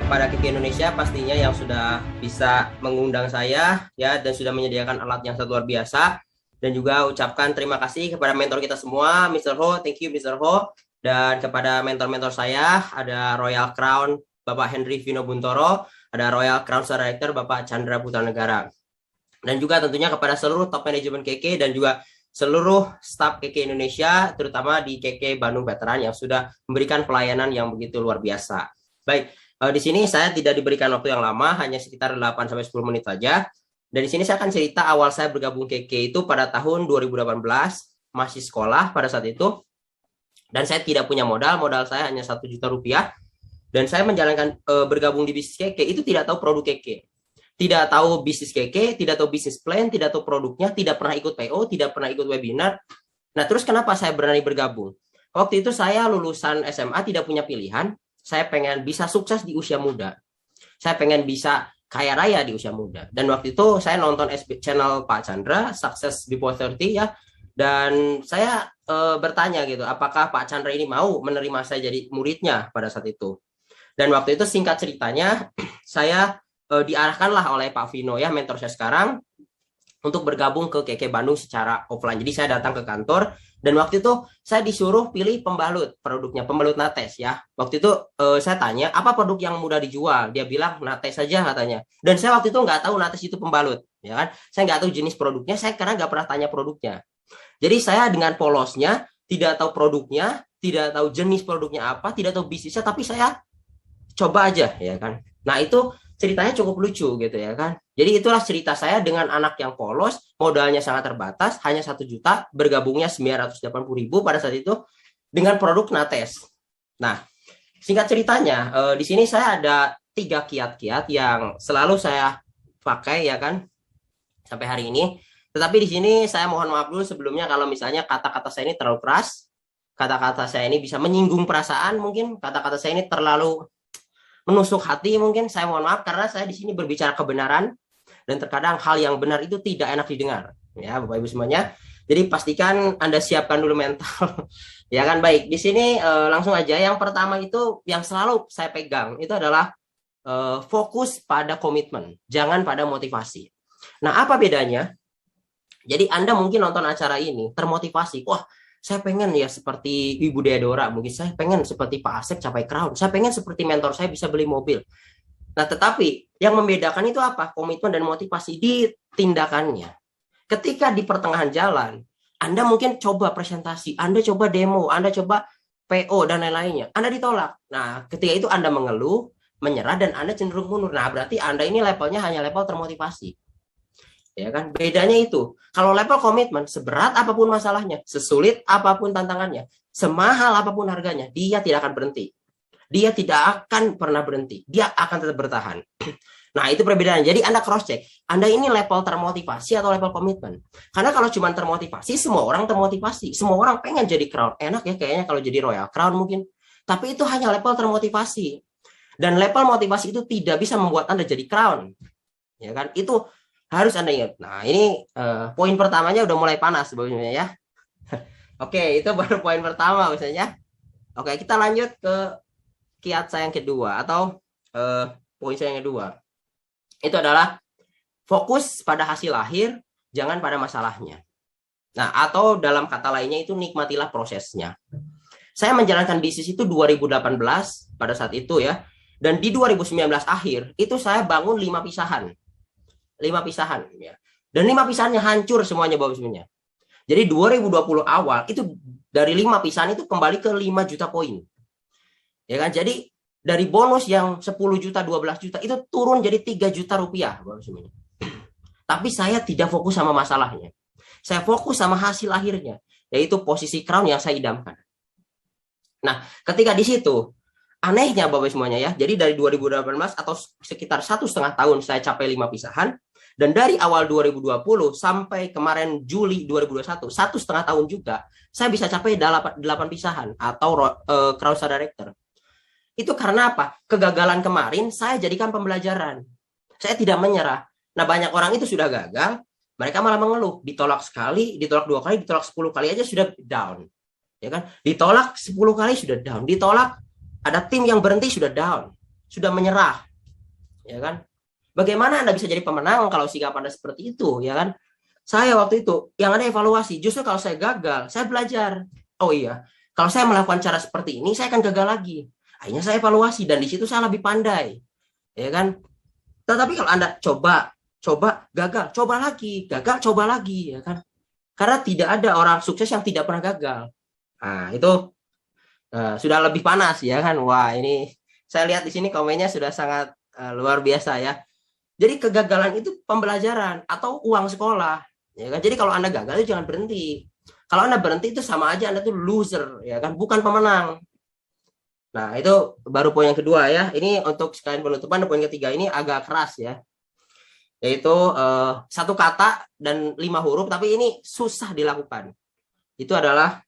kepada Kiki Indonesia pastinya yang sudah bisa mengundang saya ya dan sudah menyediakan alat yang sangat luar biasa, dan juga ucapkan terima kasih kepada mentor kita semua, Mr. Ho, thank you Mr. Ho, dan kepada mentor-mentor saya ada Royal Crown Bapak Henry Vino Buntoro, ada Royal Crown Director Bapak Chandra Putra Negara, dan juga tentunya kepada seluruh top manajemen KK dan juga seluruh staf KK Indonesia, terutama di KK Bandung Veteran yang sudah memberikan pelayanan yang begitu luar biasa. Baik, di sini saya tidak diberikan waktu yang lama, hanya sekitar 8-10 menit saja. Dan di sini saya akan cerita awal saya bergabung KK itu pada tahun 2018, masih sekolah pada saat itu. Dan saya tidak punya modal, modal saya hanya 1 juta rupiah. Dan saya menjalankan bergabung di bisnis KK itu tidak tahu produk KK. Tidak tahu bisnis KK, tidak tahu bisnis plan, tidak tahu produknya, tidak pernah ikut PO, tidak pernah ikut webinar. Nah, terus kenapa saya berani bergabung? Waktu itu saya lulusan SMA tidak punya pilihan, saya pengen bisa sukses di usia muda. Saya pengen bisa kaya raya di usia muda. Dan waktu itu saya nonton channel Pak Chandra, Success Before 30 ya. Dan saya bertanya gitu, apakah Pak Chandra ini mau menerima saya jadi muridnya pada saat itu. Dan waktu itu singkat ceritanya, saya diarahkanlah oleh Pak Vino ya, mentor saya sekarang, untuk bergabung ke KK Bandung secara offline. Jadi saya datang ke kantor dan waktu itu saya disuruh pilih pembalut produknya, pembalut Nates ya. Waktu itu saya tanya apa produk yang mudah dijual, dia bilang Nates saja katanya. Dan saya waktu itu nggak tahu Nates itu pembalut, ya kan? Saya nggak tahu jenis produknya, saya karena nggak pernah tanya produknya. Jadi saya dengan polosnya tidak tahu produknya, tidak tahu jenis produknya apa, tidak tahu bisnisnya, tapi saya coba aja ya kan. Nah itu ceritanya cukup lucu gitu ya kan. Jadi itulah cerita saya dengan anak yang polos, modalnya sangat terbatas, hanya 1 juta, bergabungnya 980.000 pada saat itu dengan produk Nates. Nah, singkat ceritanya, di sini saya ada 3 kiat-kiat yang selalu saya pakai ya kan sampai hari ini. Tetapi di sini saya mohon maaf dulu sebelumnya kalau misalnya kata-kata saya ini terlalu keras, kata-kata saya ini bisa menyinggung perasaan, mungkin kata-kata saya ini terlalu menusuk hati, mungkin saya mohon maaf karena saya di sini berbicara kebenaran dan terkadang hal yang benar itu tidak enak didengar ya Bapak Ibu semuanya. Jadi pastikan Anda siapkan dulu mental ya kan. Baik, di sini langsung aja. Yang pertama itu yang selalu saya pegang itu adalah fokus pada komitmen, jangan pada motivasi. Nah, apa bedanya? Jadi Anda mungkin nonton acara ini termotivasi, wah saya pengen ya seperti Ibu Deodora, mungkin saya pengen seperti Pak Asep capai crown, saya pengen seperti mentor saya bisa beli mobil. Nah, tetapi yang membedakan itu apa? Komitmen dan motivasi di tindakannya. Ketika di pertengahan jalan, Anda mungkin coba presentasi, Anda coba demo, Anda coba PO dan lain-lainnya, Anda ditolak. Nah, ketika itu Anda mengeluh, menyerah, dan Anda cenderung mundur. Nah, berarti Anda ini levelnya hanya level termotivasi. Ya kan, bedanya itu. Kalau level komitmen, seberat apapun masalahnya, sesulit apapun tantangannya, semahal apapun harganya, dia tidak akan berhenti. Dia tidak akan pernah berhenti, dia akan tetap bertahan. Nah, itu perbedaan. Jadi Anda cross check, Anda ini level termotivasi atau level komitmen. Karena kalau cuma termotivasi, semua orang termotivasi, semua orang pengen jadi crown. Enak ya kayaknya kalau jadi royal crown mungkin. Tapi itu hanya level termotivasi. Dan level motivasi itu tidak bisa membuat Anda jadi crown. Ya kan? Itu harus Anda ingat. Nah, ini poin pertamanya udah mulai panas sebenarnya ya. Oke, itu baru poin pertama misalnya. Oke, kita lanjut ke kiat saya yang kedua atau poin saya yang kedua. Itu adalah fokus pada hasil akhir, jangan pada masalahnya. Nah, atau dalam kata lainnya itu nikmatilah prosesnya. Saya menjalankan bisnis itu 2018 pada saat itu ya. Dan di 2019 akhir itu saya bangun 5 pisahan. 5 pisahan ya. Dan 5 pisahannya hancur semuanya Bapak semuanya. Jadi 2020 awal itu dari 5 pisahan itu kembali ke 5 juta poin. Ya kan? Jadi dari bonus yang 10 juta, 12 juta itu turun jadi 3 juta rupiah Bapak semuanya. Tapi saya tidak fokus sama masalahnya. Saya fokus sama hasil akhirnya, yaitu posisi crown yang saya idamkan. Nah, ketika di situ anehnya Bapak semuanya ya. Jadi dari 2018 atau sekitar 1,5 tahun saya capai 5 pisahan. Dan dari awal 2020 sampai kemarin Juli 2021, 1,5 tahun juga, saya bisa capai 8 pisahan atau Crown Director. Itu karena apa? Kegagalan kemarin saya jadikan pembelajaran. Saya tidak menyerah. Nah, banyak orang itu sudah gagal, mereka malah mengeluh. Ditolak sekali, ditolak 2 kali, ditolak 10 kali aja sudah down. Ya kan? Ditolak 10 kali sudah down. Ditolak, ada tim yang berhenti sudah down. sudah menyerah, ya kan? Bagaimana Anda bisa jadi pemenang kalau sikap Anda seperti itu, ya kan? Saya waktu itu yang ada evaluasi, justru kalau saya gagal, saya belajar. Oh iya, kalau saya melakukan cara seperti ini, saya akan gagal lagi. Akhirnya saya evaluasi dan di situ saya lebih pandai, ya kan? Tetapi kalau Anda coba gagal, gagal, coba lagi, ya kan? Karena tidak ada orang sukses yang tidak pernah gagal. Nah, itu sudah lebih panas, ya kan? Wah, ini saya lihat di sini komennya sudah sangat luar biasa ya. Jadi kegagalan itu pembelajaran atau uang sekolah, ya kan? Jadi kalau Anda gagal itu jangan berhenti. Kalau Anda berhenti itu sama aja Anda tuh loser, ya kan? Bukan pemenang. Nah, itu baru poin yang kedua ya. Ini untuk sekalian penutupan. Poin ketiga ini agak keras ya. Yaitu satu kata dan 5 huruf, tapi ini susah dilakukan. Itu adalah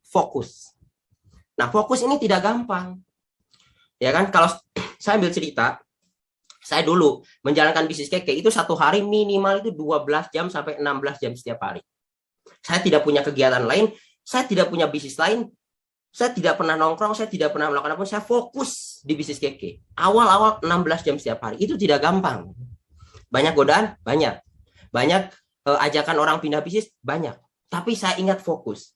fokus. Nah, fokus ini tidak gampang. Ya kan? Kalau saya ambil cerita, saya dulu menjalankan bisnis keke itu satu hari minimal itu 12 jam sampai 16 jam setiap hari. Saya tidak punya kegiatan lain, saya tidak punya bisnis lain, saya tidak pernah nongkrong, saya tidak pernah melakukan apa, saya fokus di bisnis keke. Awal-awal 16 jam setiap hari, itu tidak gampang. Banyak godaan? Banyak. Banyak ajakan orang pindah bisnis? Banyak. Tapi saya ingat fokus.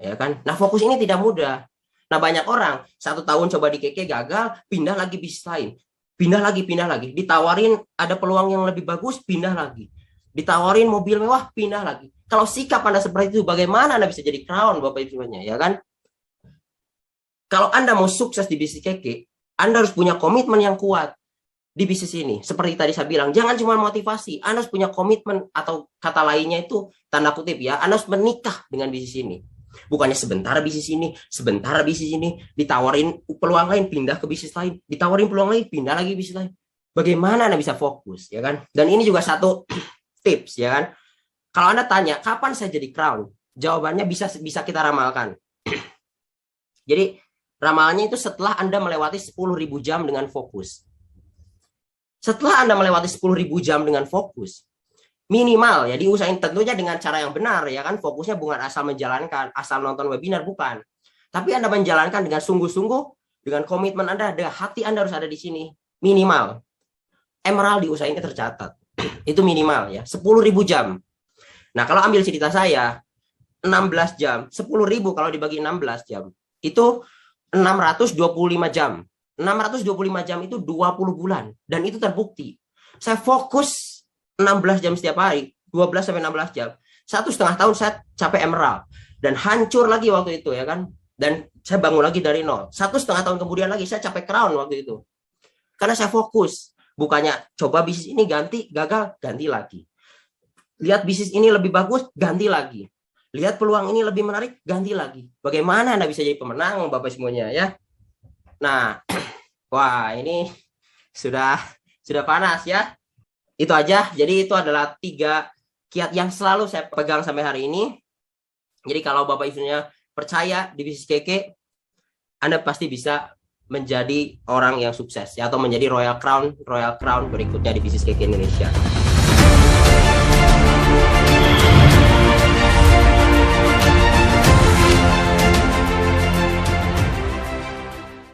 Ya kan? Nah, fokus ini tidak mudah. Nah, banyak orang 1 tahun coba di keke gagal, pindah lagi bisnis lain. Pindah lagi. Ditawarin ada peluang yang lebih bagus, pindah lagi. Ditawarin mobil mewah, pindah lagi. Kalau sikap Anda seperti itu, bagaimana Anda bisa jadi crown, Bapak Ibu, ya kan? Kalau Anda mau sukses di bisnis keke, Anda harus punya komitmen yang kuat di bisnis ini. Seperti tadi saya bilang, jangan cuma motivasi. Anda harus punya komitmen, atau kata lainnya itu tanda kutip ya, Anda harus menikah dengan bisnis ini. Bukannya sebentar bisnis ini, ditawarin peluang lain, pindah ke bisnis lain, ditawarin peluang lain, pindah lagi bisnis lain. Bagaimana Anda bisa fokus, ya kan? Dan ini juga satu tips, ya kan? Kalau Anda tanya, kapan saya jadi crown? Jawabannya bisa kita ramalkan. Jadi, ramalannya itu setelah Anda melewati 10.000 jam dengan fokus. Setelah Anda melewati 10.000 jam dengan fokus, minimal ya diusahain, tentunya dengan cara yang benar, ya kan? Fokusnya bukan asal menjalankan, asal nonton webinar, bukan. Tapi Anda menjalankan dengan sungguh-sungguh, dengan komitmen Anda, dengan hati Anda harus ada di sini. Minimal. Emerald diusahainnya tercatat. Itu minimal ya, 10.000 jam. Nah, kalau ambil cerita saya, 16 jam, 10.000 kalau dibagi 16 jam, itu 625 jam. 625 jam itu 20 bulan. Dan itu terbukti. Saya fokus 16 jam setiap hari, 12 sampai 16 jam. 1,5 tahun saya capai emerald. Dan hancur lagi waktu itu, ya kan. Dan saya bangun lagi dari nol. 1,5 tahun kemudian lagi saya capai crown waktu itu. Karena saya fokus. Bukannya coba bisnis ini ganti, gagal, ganti lagi. Lihat bisnis ini lebih bagus, ganti lagi. Lihat peluang ini lebih menarik, ganti lagi. Bagaimana Anda bisa jadi pemenang, Bapak semuanya, ya? Nah, wah, ini sudah panas ya. Itu aja. Jadi itu adalah 3 kiat yang selalu saya pegang sampai hari ini. Jadi kalau Bapak Ibunya percaya di bisnis keke, Anda pasti bisa menjadi orang yang sukses ya, atau menjadi royal crown berikutnya di bisnis keke Indonesia.